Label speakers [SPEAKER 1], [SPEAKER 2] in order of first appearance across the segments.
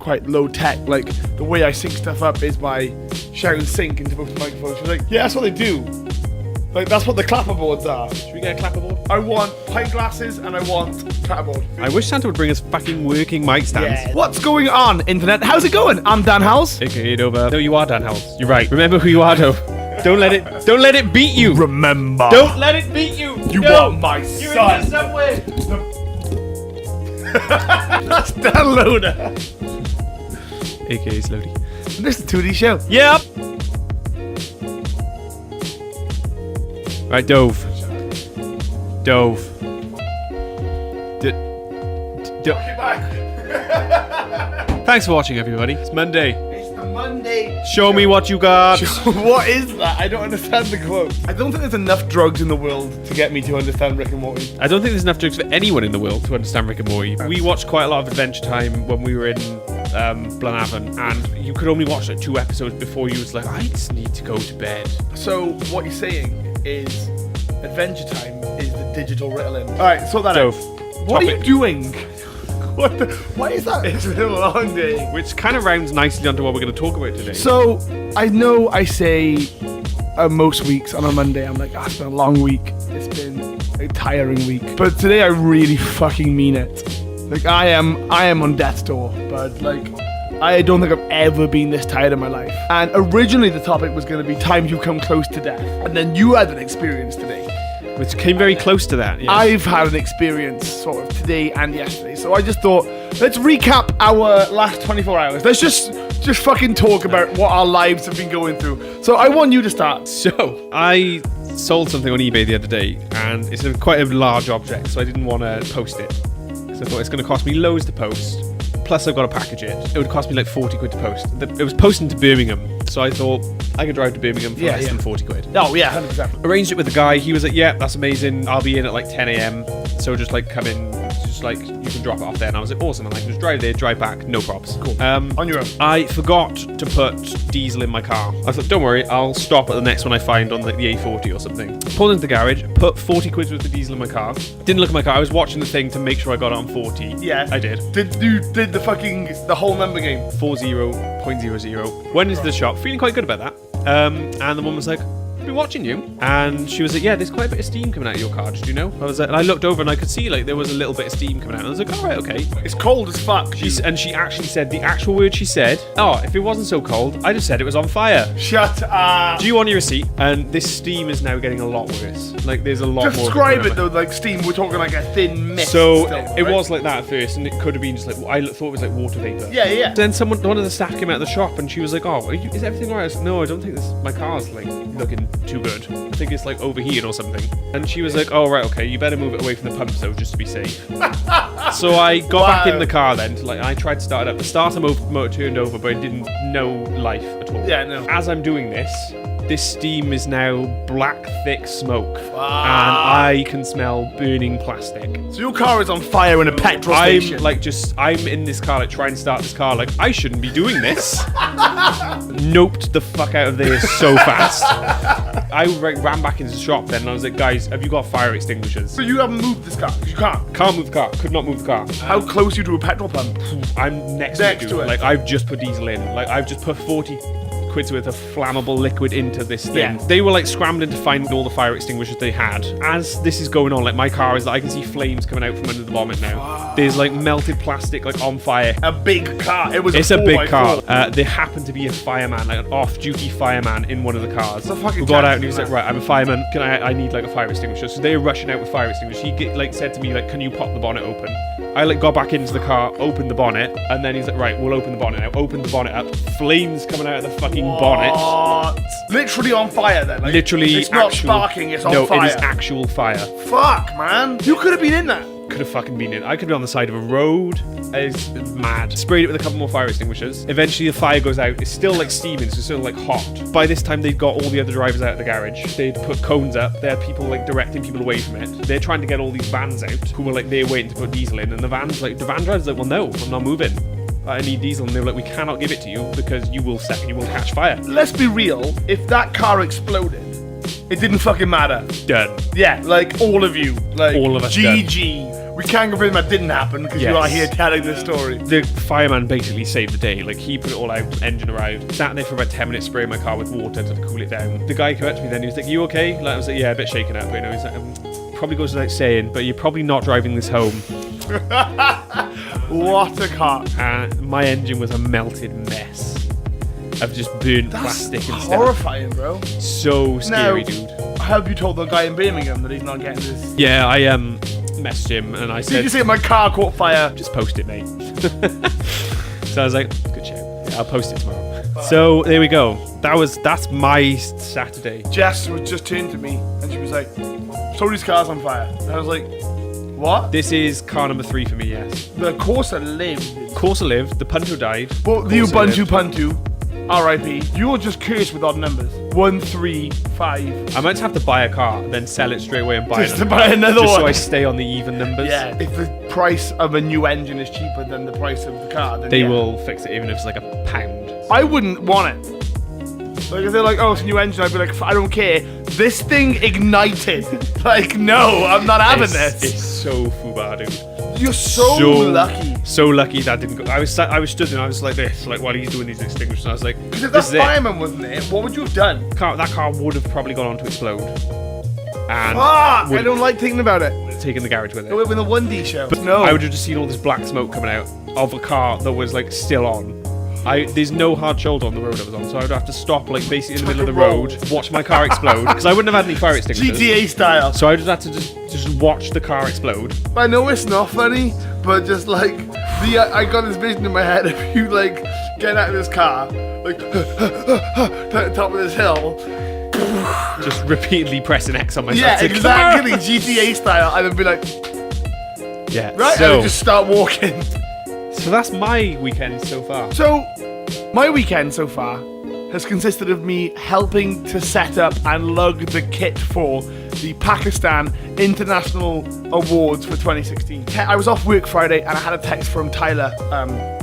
[SPEAKER 1] quite low tech. Like, the way I sync stuff up is by shouting sync into both the microphones. She's like, yeah, that's what they do. Like, that's what the clapperboards are.
[SPEAKER 2] Should we get a clapperboard?
[SPEAKER 1] I want pint glasses and I want clapperboard.
[SPEAKER 2] I wish Santa would bring us fucking working mic stands.
[SPEAKER 1] Yeah. What's going on, internet? How's it going? I'm Dan Howles.
[SPEAKER 2] AKA Dover. No, you are Dan Howles. You're right. Remember who you are, though. Don't let it beat you.
[SPEAKER 1] Remember.
[SPEAKER 2] Don't let it beat you.
[SPEAKER 1] You are my son.
[SPEAKER 2] Somewhere.
[SPEAKER 1] That's Dan Loder.
[SPEAKER 2] AKA Slodey.
[SPEAKER 1] And this is the TwoDee Show.
[SPEAKER 2] Yep. Right, Dove. Thanks for watching, everybody. It's Monday.
[SPEAKER 1] It's the Monday.
[SPEAKER 2] Show me what you got.
[SPEAKER 1] What is that? I don't understand the quote. I don't think there's enough drugs in the world to get me to understand Rick and Morty.
[SPEAKER 2] I don't think there's enough jokes for anyone in the world to understand Rick and Morty. We watched quite a lot of Adventure Time when we were in Blenavon, and you could only watch like 2 episodes before you was like, I just need to go to bed.
[SPEAKER 1] So what you're saying is Adventure Time is the digital Ritalin. Alright, sort that out. What are you doing? Why is that? It's been a long day.
[SPEAKER 2] Which kind of rounds nicely onto what we're going to talk about today.
[SPEAKER 1] So, I know I say most weeks on a Monday, I'm like, it's been a long week. It's been a tiring week. But today I really fucking mean it. Like, I am on death's door, but like, I don't think I've ever been this tired in my life. And originally the topic was going to be times you come close to death. And then you had an experience today.
[SPEAKER 2] Which came very close to that. Yes.
[SPEAKER 1] I've had an experience sort of today and yesterday. So I just thought, let's recap our last 24 hours. Let's just fucking talk about what our lives have been going through. So I want you to start.
[SPEAKER 2] So, I sold something on eBay the other day, and it's quite a large object, so I didn't want to post it. So I thought it's going to cost me loads to post. Plus I've got to package it. It would cost me like 40 quid to post. It was posting to Birmingham, so I thought I could drive to Birmingham for less than 40 quid.
[SPEAKER 1] Oh yeah, 100%.
[SPEAKER 2] Arranged it with the guy. He was like, yeah, that's amazing. I'll be in at like 10 a.m. So just like come in, just like you can drop it off there. And I was like, awesome. And I can just drive there, drive back, no props.
[SPEAKER 1] Cool. On your own.
[SPEAKER 2] I forgot to put diesel in my car. I thought, don't worry, I'll stop at the next one I find on like the A40 or something. Pulled into the garage, put 40 quid worth of diesel in my car. Didn't look at my car. I was watching the thing to make sure I got it on 40.
[SPEAKER 1] Yeah.
[SPEAKER 2] I did.
[SPEAKER 1] Did the whole number game?
[SPEAKER 2] 40.00. Went into the shop, feeling quite good about that. And the woman was like, I've been watching you. And she was like, yeah, there's quite a bit of steam coming out of your car, did you know? I was like, and I looked over and I could see like there was a little bit of steam coming out. And I was like, all right, okay.
[SPEAKER 1] It's cold as fuck.
[SPEAKER 2] And she actually said, the actual word she said, oh, if it wasn't so cold, I just said it was on fire.
[SPEAKER 1] Shut up.
[SPEAKER 2] Do you want your receipt? And this steam is now getting a lot worse. Like there's a lot more.
[SPEAKER 1] Describe it though, like steam, we're talking like a thin mist.
[SPEAKER 2] So
[SPEAKER 1] still,
[SPEAKER 2] it
[SPEAKER 1] right?
[SPEAKER 2] was like that at first, and it could have been just like, I thought it was like water vapor.
[SPEAKER 1] Yeah.
[SPEAKER 2] Then one of the staff came out of the shop and she was like, oh, is everything alright? I was like, no, I don't think my car's like looking too good. I think it's like overheating or something. And she was like, oh right, okay, you better move it away from the pump though, just to be safe. So I got back in the car then, I tried to start it up. The starter motor turned over, but it didn't know life at all.
[SPEAKER 1] Yeah, no.
[SPEAKER 2] As I'm doing this steam is now black, thick smoke. And I can smell burning plastic.
[SPEAKER 1] So your car is on fire in a petrol station.
[SPEAKER 2] I'm in this car, like, trying to start this car, like, I shouldn't be doing this. Noped the fuck out of there so fast. I ran back into the shop then, and I was like, guys, have you got fire extinguishers?
[SPEAKER 1] So you haven't moved this car? Because you can't?
[SPEAKER 2] Can't move the car. Could not move the car.
[SPEAKER 1] How close are you to a petrol pump?
[SPEAKER 2] I'm next to it. Like, I've just put diesel in. Like, I've just put 40 quid's worth of flammable liquid into this thing. Yeah. They were like scrambling to find all the fire extinguishers they had. As this is going on, like my car is, I can see flames coming out from under the bonnet now. There's like melted plastic like on fire.
[SPEAKER 1] A big car.
[SPEAKER 2] It's a big car. There happened to be a fireman, like an off-duty fireman in one of the cars. Who got out and he was like, right, I'm a fireman. I need like a fire extinguisher. So they were rushing out with fire extinguishers. He said to me like, can you pop the bonnet open? I like got back into the car, opened the bonnet, and then he's like, right, we'll open the bonnet now. Opened the bonnet up, flames coming out of the fucking bonnet.
[SPEAKER 1] Literally on fire then? Like,
[SPEAKER 2] literally,
[SPEAKER 1] it's not sparking, it's on fire.
[SPEAKER 2] No, it is actual fire.
[SPEAKER 1] Fuck, man. You could have been in that.
[SPEAKER 2] Could have fucking been in. I could be on the side of a road. It's mad. Sprayed it with a couple more fire extinguishers. Eventually the fire goes out. It's still like steaming, so it's still like hot. By this time they'd got all the other drivers out of the garage. They'd put cones up. They had people like directing people away from it. They're trying to get all these vans out who were like there waiting to put diesel in. And the van driver's like, well no, I'm not moving. I need diesel. And they were like, we cannot give it to you because you will catch fire.
[SPEAKER 1] Let's be real. If that car exploded, it didn't fucking matter.
[SPEAKER 2] Done.
[SPEAKER 1] Yeah, like all of you. Like
[SPEAKER 2] all of us.
[SPEAKER 1] GG. we can't confirm that didn't happen because you are here telling this story.
[SPEAKER 2] The fireman basically saved the day. Like, he put it all out, engine arrived, sat there for about 10 minutes spraying my car with water to cool it down. The guy came up to me then, he was like, you okay? Like, I was like, yeah, a bit shaken up, but you know, he's like, probably goes without saying, but you're probably not driving this home.
[SPEAKER 1] What a car.
[SPEAKER 2] And my engine was a melted mess of just burnt plastic and stuff.
[SPEAKER 1] Horrifying, bro.
[SPEAKER 2] So scary, dude.
[SPEAKER 1] I hope you told the guy in Birmingham that he's not getting this.
[SPEAKER 2] Yeah, I messaged him and I said,
[SPEAKER 1] did you say my car caught fire?
[SPEAKER 2] Just post it, mate. So I was like, good show. Yeah, I'll post it tomorrow. So there we go. That's my Saturday.
[SPEAKER 1] Jess was just turned to me and she was like, Slodey's car's on fire. And I was like, what?
[SPEAKER 2] This is car number 3 for me, yes.
[SPEAKER 1] The Corsa lived.
[SPEAKER 2] Corsa lived, the Punto died.
[SPEAKER 1] Well, the Ubuntu Punto, RIP. You're just cursed with odd numbers. 1, 3, 5.
[SPEAKER 2] I might have to buy a car, then sell it straight away and buy
[SPEAKER 1] just to buy another one.
[SPEAKER 2] So I stay on the even numbers.
[SPEAKER 1] Yeah, if the price of a new engine is cheaper than the price of the car, then
[SPEAKER 2] they will fix it even if it's like £1.
[SPEAKER 1] I wouldn't want it. Like, if they're like, oh, it's a new engine, I'd be like, I don't care. This thing ignited. Like, no, I'm not having this.
[SPEAKER 2] It's so fubar, dude.
[SPEAKER 1] You're so lucky.
[SPEAKER 2] So lucky that didn't go. I was stood there and I was like this, like while he's doing these extinguishers. I was like,
[SPEAKER 1] because if that fireman wasn't there, what would you have done?
[SPEAKER 2] That car would have probably gone on to explode. And
[SPEAKER 1] I don't like thinking about it.
[SPEAKER 2] Taking the garage with it.
[SPEAKER 1] It would have been a 1D show.
[SPEAKER 2] But no. I would have just seen all this black smoke coming out of a car that was like still on. There's no hard shoulder on the road I was on, so I would have to stop like basically in the middle of the road, watch my car explode, because I wouldn't have had any fire extinguishers.
[SPEAKER 1] GTA style.
[SPEAKER 2] So I would have had to just watch the car explode.
[SPEAKER 1] I know it's not funny, but just like I got this vision in my head of you like getting out of this car, like top of this hill,
[SPEAKER 2] just repeatedly pressing X on myself.
[SPEAKER 1] Yeah, exactly, GTA style, and then be like,
[SPEAKER 2] yeah,
[SPEAKER 1] right,
[SPEAKER 2] so,
[SPEAKER 1] and just start walking.
[SPEAKER 2] So that's my weekend so far.
[SPEAKER 1] So, my weekend so far has consisted of me helping to set up and lug the kit for the Pakistan International Awards for 2016. I was off work Friday and I had a text from Tyler,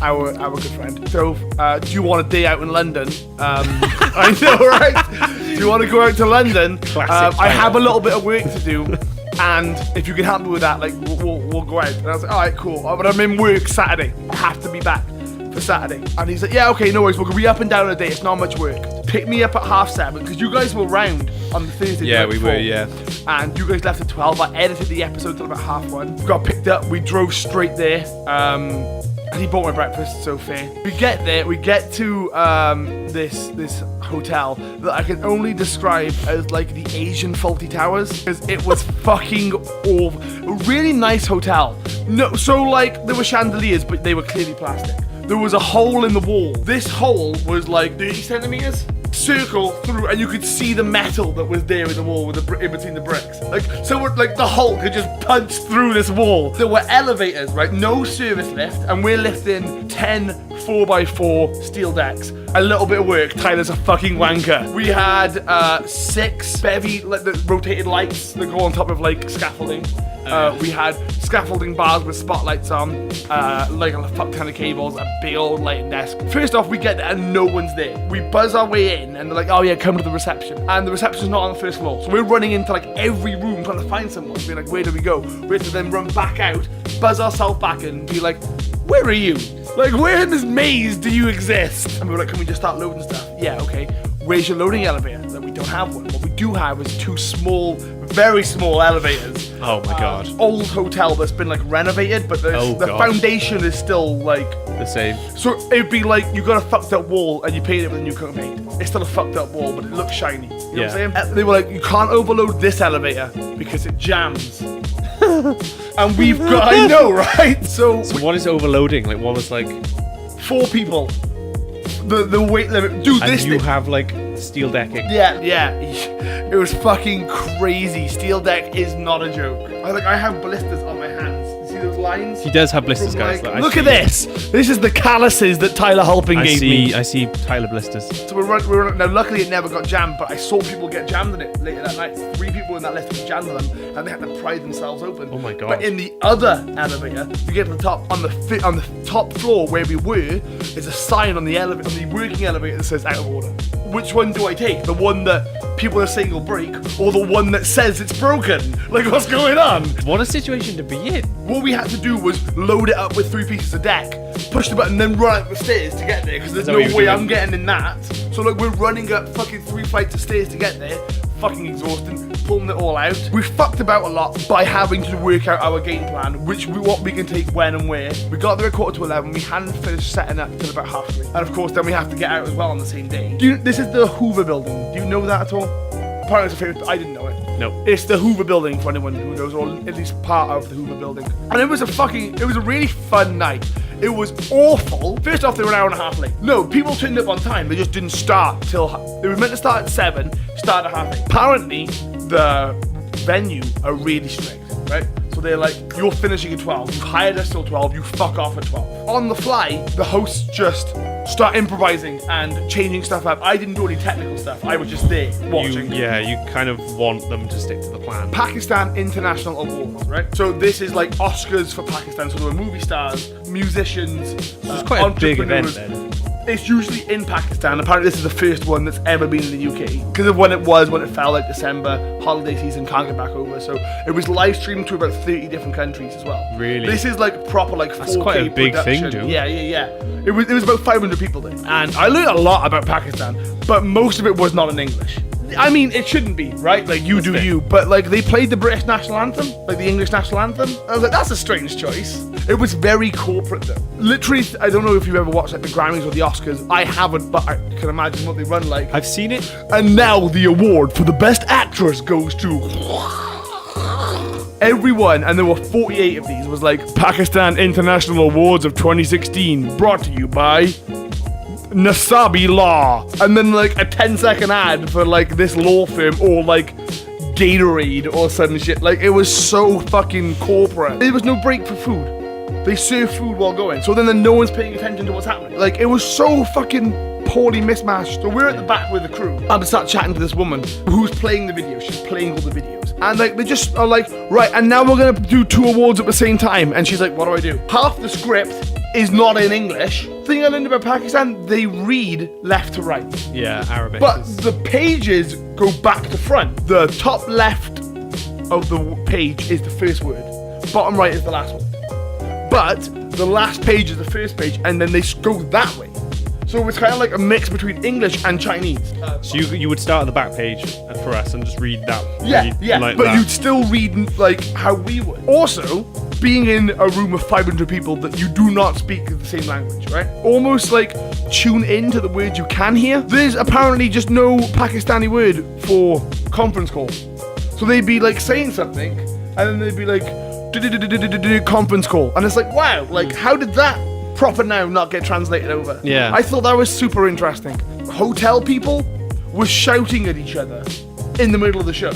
[SPEAKER 1] our good friend. So, do you want a day out in London? I know, right? Do you want to go out to London? I have a little bit of work to do. And if you can help me with that, like, we'll go out. And I was like, all right, cool. But I'm in work Saturday. I have to be back for Saturday. And he's like, yeah, okay, no worries. We'll be up and down a day. It's not much work. Pick me up at 7:30 because you guys were round on the Thursday.
[SPEAKER 2] Yeah, we were, yeah.
[SPEAKER 1] And you guys left at 12. I edited the episode till about 1:30. Got picked up. We drove straight there. And he bought my breakfast, so fair. We get there. We get to this hotel that I can only describe as like the Asian Faulty Towers because it was fucking awful. A really nice hotel. No, so like there were chandeliers, but they were clearly plastic. There was a hole in the wall. This hole was like 30 centimeters. Circle through, and you could see the metal that was there in the wall with in between the bricks. Like, so like the Hulk could just punch through this wall. There were elevators, right? No service lift, and we're lifting 10 4x4 steel decks. A little bit of work. Tyler's a fucking wanker. We had 6 bevy the rotated lights that go on top of like scaffolding. We had scaffolding bars with spotlights on, like a fuck ton of cables, a big old lighting desk. First off, we get there and no one's there. We buzz our way in and they're like, oh yeah, come to the reception. And the reception's not on the first floor. So we're running into like every room trying to find someone. Being like, where do we go? We have to then run back out, buzz ourselves back in and be like, where are you? Like, where in this maze do you exist? And we were like, can we just start loading stuff? Yeah, okay. Where's your loading elevator? Like, we don't have one. What we do have is 2 small, very small elevators.
[SPEAKER 2] Oh my god.
[SPEAKER 1] Old hotel that's been like renovated, but the foundation is still like
[SPEAKER 2] the same.
[SPEAKER 1] So it'd be like you got a fucked up wall and you painted it with a new coat of paint. It's still a fucked up wall, but it looks shiny. You know what I'm saying? They were like, you can't overload this elevator because it jams. And we've got, I know, right? So
[SPEAKER 2] what is overloading? Like, what was like
[SPEAKER 1] 4 people. The weight limit, dude.
[SPEAKER 2] And
[SPEAKER 1] this
[SPEAKER 2] you have like steel decking.
[SPEAKER 1] Yeah. It was fucking crazy. Steel deck is not a joke. I have blisters on my hands. You see those lines.
[SPEAKER 2] He does have blisters,
[SPEAKER 1] from,
[SPEAKER 2] guys.
[SPEAKER 1] like,
[SPEAKER 2] I
[SPEAKER 1] look
[SPEAKER 2] see-
[SPEAKER 1] at this. This is the calluses that Tyler Halpin gave me.
[SPEAKER 2] I see Tyler blisters.
[SPEAKER 1] So we're now luckily it never got jammed, but I saw people get jammed in it later that night. 3 people in that lift got jammed in them, and they had to pry themselves open.
[SPEAKER 2] Oh my God.
[SPEAKER 1] But in the other elevator, you get to the top on the top floor where we were. There's a sign on the elevator, on the working elevator that says out of order. Which one do I take? The one that people are saying will break, or the one that says it's broken? Like, what's going on?
[SPEAKER 2] What a situation to be in.
[SPEAKER 1] What we had to do was load it up with 3 pieces of deck, push the button, then run up the stairs to get there, because there's
[SPEAKER 2] that
[SPEAKER 1] no
[SPEAKER 2] what you
[SPEAKER 1] way
[SPEAKER 2] were
[SPEAKER 1] I'm
[SPEAKER 2] doing?
[SPEAKER 1] getting in that. So like we're running up fucking 3 flights of stairs to get there, fucking exhausting, pulling it all out. We fucked about a lot by having to work out our game plan, what we can take when and where. We got there at 11:15, we hadn't finished setting up till about 3:30. And of course then we have to get out as well on the same day. This is the Hoover building, do you know that at all? Apparently it's a favorite, I didn't know it.
[SPEAKER 2] No.
[SPEAKER 1] It's the Hoover building for anyone who knows, or at least part of the Hoover building. And it was a really fun night. It was awful. First off, they were an hour and a half late. No, people turned up on time. They just didn't start till... They were meant to start at 7, start at 8:30. Apparently, the venue are really strict, right? So they're like, you're finishing at 12. You've hired us till 12. You fuck off at 12. On the fly, the hosts just start improvising and changing stuff up. I didn't do any technical stuff. I was just there watching.
[SPEAKER 2] You kind of want them to stick to the plan.
[SPEAKER 1] Pakistan International Awards, right? So this is like Oscars for Pakistan. So there were movie stars, musicians,
[SPEAKER 2] It's quite a big event
[SPEAKER 1] entrepreneurs.
[SPEAKER 2] then.
[SPEAKER 1] It's usually in Pakistan. Apparently this is the first one that's ever been in the UK. Because of when it fell, like December, holiday season, can't get back over. So it was live streamed to about 30 different countries as well.
[SPEAKER 2] Really?
[SPEAKER 1] This is like proper like 4K
[SPEAKER 2] That's quite a big thing,
[SPEAKER 1] production.
[SPEAKER 2] dude.
[SPEAKER 1] Yeah. It was about 500 people there. And I learned a lot about Pakistan, but most of it was not in English. I mean, it shouldn't be, right? Like, you do you. But, like, they played the British national anthem, like the English national anthem. I was like, that's a strange choice. It was very corporate, though. Literally, I don't know if you've ever watched, like, the Grammys or the Oscars. I haven't, but I can imagine what they run like.
[SPEAKER 2] I've seen it.
[SPEAKER 1] And now the award for the best actress goes to... Everyone, and there were 48 of these, was like, Pakistan International Awards of 2016, brought to you by... Nasabi Law, and then like a 10-second ad for like this law firm or like Gatorade or some shit. Like, it was so fucking corporate. There was no break for food. They serve food while going, so then no one's paying attention to what's happening. Like, it was so fucking poorly mismatched. So we're at the back with the crew. I start chatting to this woman who's playing the video. She's playing all the videos, and like they just are like, right, and now we're gonna do 2 awards at the same time. And she's like, what do I do? Half the script is not in English. Thing I learned about Pakistan, they read left to right.
[SPEAKER 2] Yeah, Arabic.
[SPEAKER 1] But the pages go back to front. The top left of the page is the first word. Bottom right is the last one. But the last page is the first page, and then they go that way. So it's kind of like a mix between English and Chinese.
[SPEAKER 2] So you would start at the back page for us and just read that.
[SPEAKER 1] Yeah,
[SPEAKER 2] like
[SPEAKER 1] but
[SPEAKER 2] that.
[SPEAKER 1] you'd still read like how we would. Also, being in a room of 500 people that you do not speak the same language, right? Almost like tune in to the words you can hear. There's apparently just no Pakistani word for conference call. So they'd be like saying something, and then they'd be like, conference call. And it's like, wow, like how did that proper noun not get translated over?
[SPEAKER 2] Yeah.
[SPEAKER 1] I thought that was super interesting. Hotel people were shouting at each other in the middle of the show.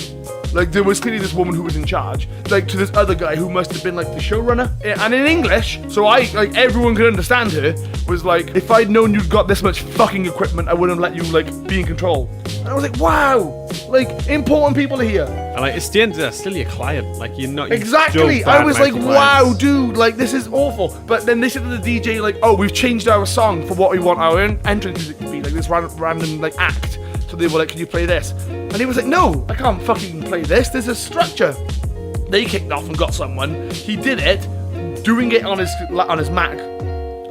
[SPEAKER 1] Like, there was clearly this woman who was in charge, like, to this other guy who must have been, like, the showrunner. And in English, so everyone could understand her, was like, if I'd known you'd got this much fucking equipment, I wouldn't let you, like, be in control. And I was like, wow, like, important people are here.
[SPEAKER 2] And like, it's the end of that, still your client. Like, you're not...
[SPEAKER 1] Exactly. I was like, wow, dude, like, this is awful. But then they said to the DJ, like, oh, we've changed our song for what we want our entrance music to be, like, this random, like, act. So they were like, can you play this? And he was like, no, I can't fucking play this. There's a structure. They kicked off and got someone. He did it, doing it on his Mac.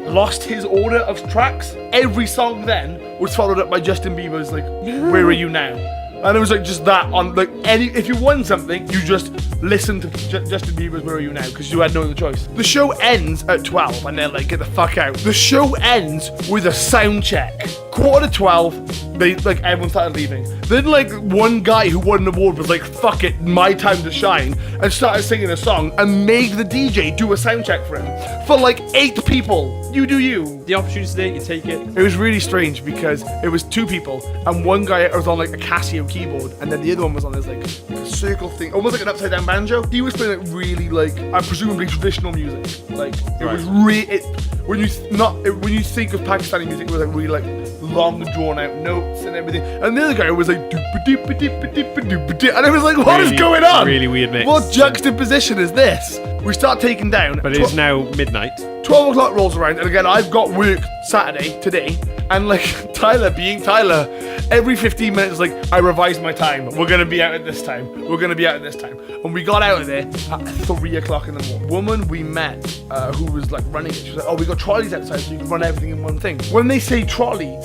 [SPEAKER 1] Lost his order of tracks. Every song then was followed up by Justin Bieber's like, Where Are You Now? And it was like just that on like if you won something, you just listen to Justin Bieber's Where Are You Now because you had no other choice. The show ends at 12 and they're like, get the fuck out. The show ends with a sound check. 11:45, they like everyone started leaving. Then like one guy who won an award was like, fuck it, my time to shine, and started singing a song and made the DJ do a sound check for him. For like 8 people. You do you.
[SPEAKER 2] The opportunity's there, you take it.
[SPEAKER 1] It was really strange because it was 2 people, and one guy was on like a Casio keyboard, and then the other one was on this like circle thing, almost like an upside down banjo. He was playing like really like presumably traditional music. Like it was when you think of Pakistani music, it was like really like long drawn out notes and everything. And the other guy was like doopa doopa doopa doopa doopa, and I was like, what is going on?
[SPEAKER 2] Really weird mix.
[SPEAKER 1] What juxtaposition is this? We start taking down.
[SPEAKER 2] But it is now midnight.
[SPEAKER 1] 12 o'clock rolls around, and again, I've got work Saturday, today, and like, Tyler being Tyler, every 15 minutes, like, I revise my time. We're gonna be out at this time. We're gonna be out at this time. And we got out of there at 3 o'clock in the morning. Woman we met, who was like running it, she was like, oh, we got trolleys outside so you can run everything in one thing. When they say trolley,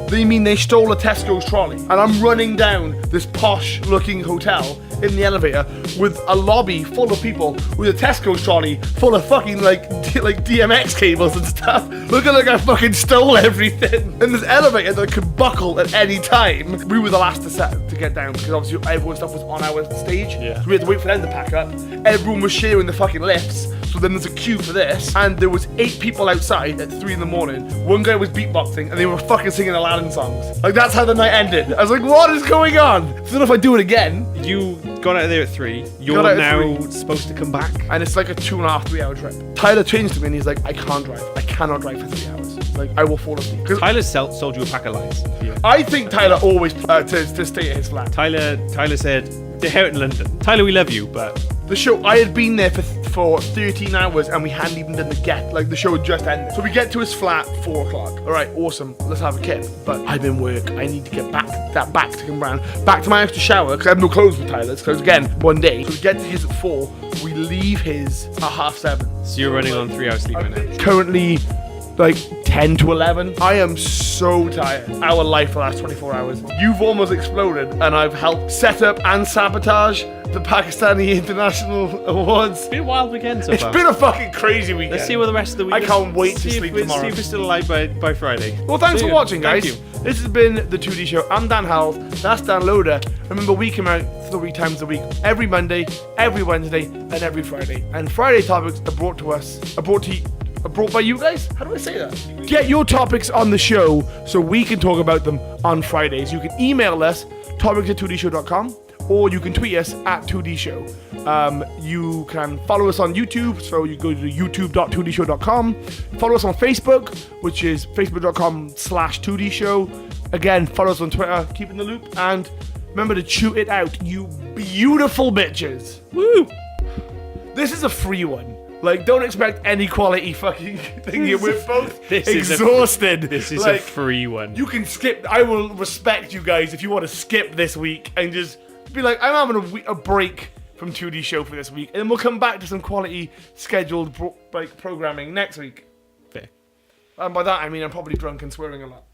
[SPEAKER 1] they mean they stole a Tesco's trolley. And I'm running down this posh looking hotel in the elevator with a lobby full of people with a Tesco's trolley full of fucking like DMX cables and stuff. Looking like I fucking stole everything. And this elevator that could buckle at any time. We were the last to get down because obviously everyone's stuff was on our stage.
[SPEAKER 2] Yeah.
[SPEAKER 1] So we had to wait for them to pack up. Everyone was sharing the fucking lifts. So then there's a queue for this, and there was 8 people outside at 3 in the morning. One guy was beatboxing, and they were fucking singing Aladdin songs. Like, that's how the night ended. I was like, what is going on? So then if I do it again...
[SPEAKER 2] You got out of there at 3. You're now supposed to come back.
[SPEAKER 1] And it's like a 2.5, 3 hour trip. Tyler changed to me, and he's like, I can't drive. I cannot drive for 3 hours. Like, I will fall asleep.
[SPEAKER 2] Tyler sold you a pack of lies. Yeah.
[SPEAKER 1] I think Tyler always to stay at his flat.
[SPEAKER 2] Tyler said, they're out in London. Tyler, we love you, but...
[SPEAKER 1] The show, I had been there for 13 hours and we hadn't even done the get. Like, the show had just ended. So we get to his flat, 4 o'clock. All right, awesome, let's have a kip. But I'm in work, I need to get back to come round. Back to my house to shower, because I have no clothes with Tyler's, because again, one day. So we get to his at 4, we leave his at 7:30.
[SPEAKER 2] So you're running on 3 hours sleep right now?
[SPEAKER 1] Currently, like 10 to 11. I am so tired. Our life for the last 24 hours. You've almost exploded, and I've helped set up and sabotage the Pakistani International Awards.
[SPEAKER 2] It's been a wild weekend so far.
[SPEAKER 1] It's been a fucking crazy weekend.
[SPEAKER 2] Let's see what the rest of the week
[SPEAKER 1] I can't wait to sleep tomorrow.
[SPEAKER 2] See if we're still alive by Friday.
[SPEAKER 1] Well, thanks for watching, guys.
[SPEAKER 2] Thank you.
[SPEAKER 1] This has been the 2D Show. I'm Dan Howles. That's Dan Loder. Remember, we come out 3 times a week. Every Monday, every Wednesday, and every Friday. And Friday topics are brought by you guys? How do I say that? Get your topics on the show so we can talk about them on Fridays. You can email us, topics@2dshow.com, or you can tweet us at 2D Show. You can follow us on YouTube, so you go to youtube.2dshow.com. Follow us on Facebook, which is facebook.com/2D Show. Again, follow us on Twitter, keep in the loop, and remember to chew it out, you beautiful bitches. Woo! This is a free one. Like, don't expect any quality fucking thing here. We're both exhausted.
[SPEAKER 2] This is
[SPEAKER 1] like,
[SPEAKER 2] a free one.
[SPEAKER 1] You can skip. I will respect you guys if you want to skip this week and just be like, I'm having a break from 2D Show for this week, and then we'll come back to some quality scheduled programming next week.
[SPEAKER 2] Fair.
[SPEAKER 1] And by that I mean I'm probably drunk and swearing a lot.